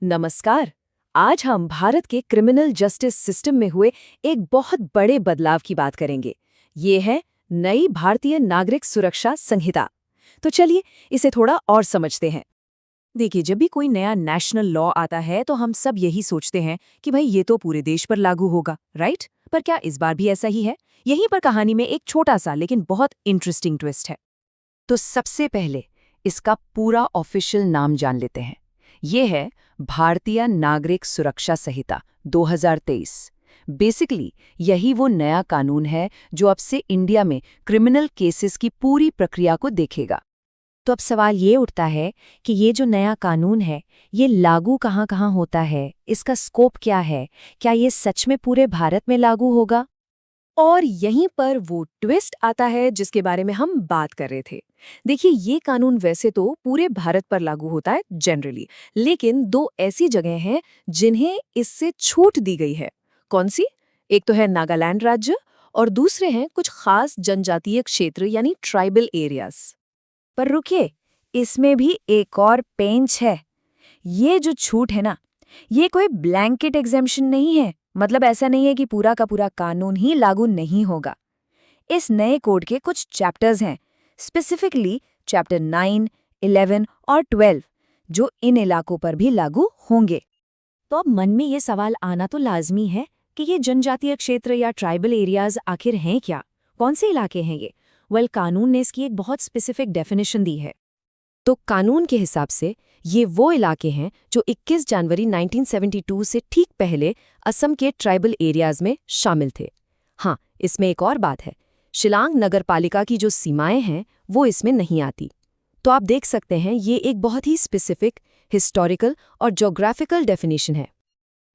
नमस्कार। आज हम भारत के क्रिमिनल जस्टिस सिस्टम में हुए एक बहुत बड़े बदलाव की बात करेंगे। ये है नई भारतीय नागरिक सुरक्षा संहिता। तो चलिए इसे थोड़ा और समझते हैं। देखिए, जब भी कोई नया नेशनल लॉ आता है तो हम सब यही सोचते हैं कि भाई ये तो पूरे देश पर लागू होगा, राइट? पर क्या इस बार भी ऐसा ही है? यहीं पर कहानी में एक छोटा सा लेकिन बहुत इंटरेस्टिंग ट्विस्ट है। तो सबसे पहले इसका पूरा ऑफिशियल नाम जान लेते हैं। ये है भारतीय नागरिक सुरक्षा संहिता 2023। बेसिकली यही वो नया कानून है जो अब से इंडिया में क्रिमिनल केसेस की पूरी प्रक्रिया को देखेगा। तो अब सवाल ये उठता है कि ये जो नया कानून है, ये लागू कहाँ-कहाँ होता है? इसका स्कोप क्या है? क्या ये सच में पूरे भारत में लागू होगा? और यहीं पर वो ट्विस्ट आता है जिसके बारे में हम बात कर रहे थे। देखिए, ये कानून वैसे तो पूरे भारत पर लागू होता है जनरली, लेकिन दो ऐसी जगह हैं जिन्हें इससे छूट दी गई है। कौन सी? एक तो है नागालैंड राज्य और दूसरे हैं कुछ खास जनजातीय क्षेत्र यानी ट्राइबल एरियाज। पर रुकिए, इसमें भी एक और पेंच है। ये जो छूट है ना, ये कोई ब्लैंकेट एग्जेम्पशन नहीं है। मतलब ऐसा नहीं है कि पूरा का पूरा कानून ही लागू नहीं होगा। इस नए कोड के कुछ चैप्टर्स हैं, स्पेसिफिकली चैप्टर 9, 11 और 12, जो इन इलाकों पर भी लागू होंगे। तो अब मन में ये सवाल आना तो लाजमी है कि ये जनजातीय क्षेत्र या ट्राइबल एरियाज आखिर हैं क्या? कौन से इलाके हैं ये? कानून ने इसकी एक बहुत स्पेसिफिक डेफिनेशन दी है। तो कानून के हिसाब से ये वो इलाके हैं जो 21 जनवरी 1972 से ठीक पहले असम के ट्राइबल एरियाज में शामिल थे। हाँ, इसमें एक और बात है, शिलांग नगरपालिका की जो सीमाएं हैं वो इसमें नहीं आती। तो आप देख सकते हैं ये एक बहुत ही स्पेसिफिक, हिस्टोरिकल और ज्योग्राफिकल डेफिनेशन है।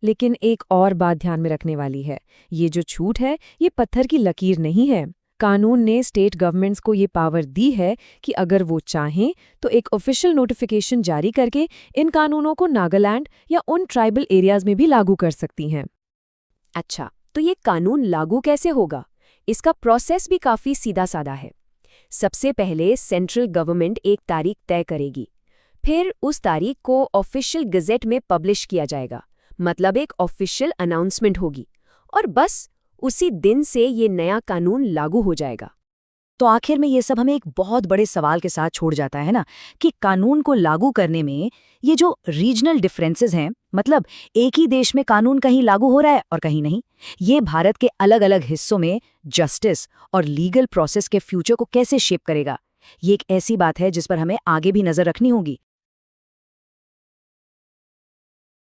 लेकिन एक और बात ध्यान में रखने वाली है, ये जो छूट है ये पत्थर की लकीर नहीं है। कानून ने स्टेट गवर्नमेंट्स को ये पावर दी है कि अगर वो चाहें तो एक ऑफिशियल नोटिफिकेशन जारी करके इन कानूनों को नागालैंड या उन ट्राइबल एरियाज में भी लागू कर सकती हैं। अच्छा, तो ये कानून लागू कैसे होगा? इसका प्रोसेस भी काफी सीधा साधा है। सबसे पहले सेंट्रल गवर्नमेंट एक तारीख तय करेगी, फिर उस तारीख को ऑफिशियल गजेट में पब्लिश किया जाएगा, मतलब एक ऑफिशियल अनाउंसमेंट होगी, और बस उसी दिन से ये नया कानून लागू हो जाएगा। तो आखिर में ये सब हमें एक बहुत बड़े सवाल के साथ छोड़ जाता है ना, कि कानून को लागू करने में ये जो रीजनल डिफरेंसेस हैं, मतलब एक ही देश में कानून कहीं लागू हो रहा है और कहीं नहीं, ये भारत के अलग अलग हिस्सों में जस्टिस और लीगल प्रोसेस के फ्यूचर को कैसे शेप करेगा? ये एक ऐसी बात है जिस पर हमें आगे भी नजर रखनी होगी।